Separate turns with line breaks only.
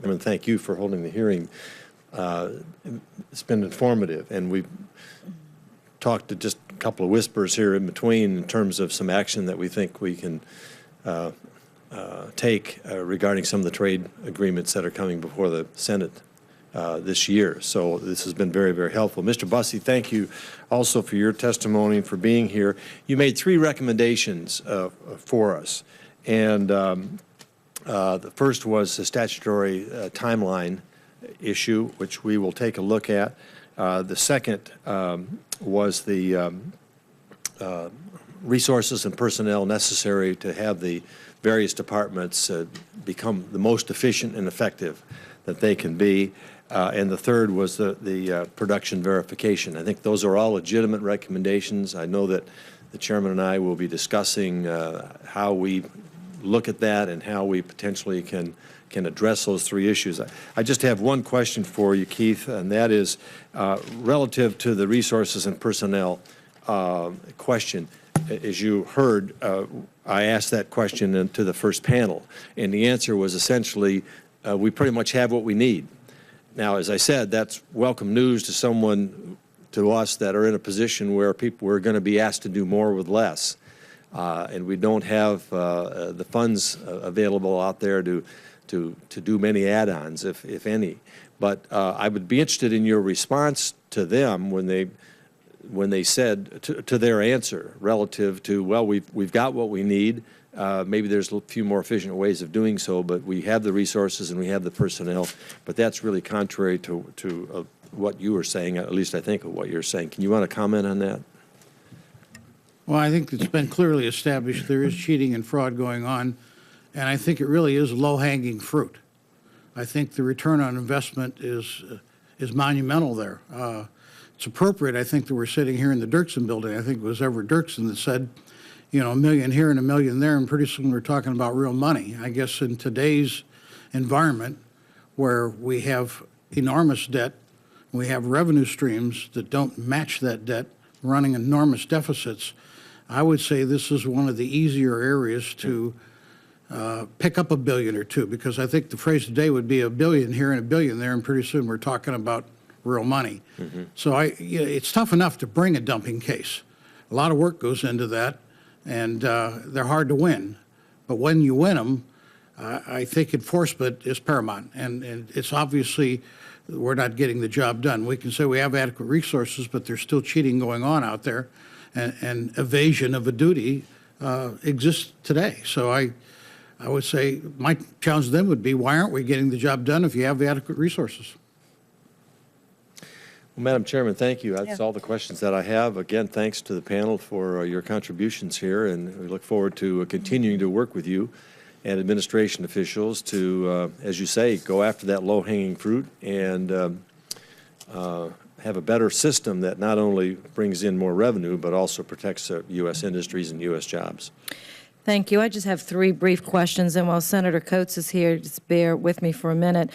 Chairman, thank you for holding the hearing. It's been informative, and we've talked to just a couple of whispers here in between in terms of some action that we think we can take regarding some of the trade agreements that are coming before the Senate this year. So this has been very, very helpful. Mr. Busse, thank you also for your testimony and for being here. You made 3 recommendations for us, and the first was the statutory timeline issue, which we will take a look at. The second was the resources and personnel necessary to have the various departments become the most efficient and effective that they can be. And the third was the production verification. I think those are all legitimate recommendations. I know that the chairman and I will be discussing how we look at that and how we potentially can address those 3 issues. I just have one question for you, Keith, and that is relative to the resources and personnel question. As you heard, I asked that question to the first panel, and the answer was essentially we pretty much have what we need. Now, as I said, that's welcome news to us that are in a position where people are going to be asked to do more with less, and we don't have the funds available out there to do many add-ons, if any. But I would be interested in your response to them when they said to their answer relative to, well, we've got what we need. Maybe there's a few more efficient ways of doing so, but we have the resources and we have the personnel. But that's really contrary to what you were saying, at least I think of what you're saying. Can you want to comment on that?
Well, I think it's been clearly established there is cheating and fraud going on, and I think it really is low-hanging fruit. I think the return on investment is monumental there. It's appropriate, I think, that we're sitting here in the Dirksen building. I think it was Everett Dirksen that said, you know, $1 million here and $1 million there, and pretty soon we're talking about real money. I guess in today's environment where we have enormous debt, we have revenue streams that don't match that debt, running enormous deficits, I would say this is one of the easier areas to pick up $1 billion or $2, because I think the phrase today would be $1 billion here and $1 billion there, and pretty soon we're talking about real money. Mm-hmm. So it's tough enough to bring a dumping case. A lot of work goes into that, and they're hard to win. But when you win them, I think enforcement is paramount, and it's obviously we're not getting the job done. We can say we have adequate resources, but there's still cheating going on out there, and evasion of a duty exists today. So I would say my challenge to them would be, why aren't we getting the job done if you have the adequate resources?
Well, Madam Chairman, thank you. That's all the questions that I have. Again, thanks to the panel for your contributions here, and we look forward to continuing to work with you and administration officials to, as you say, go after that low-hanging fruit and have a better system that not only brings in more revenue, but also protects U.S. industries and U.S. jobs.
Thank you. I just have 3 brief questions, and while Senator Coates is here, just bear with me for a minute.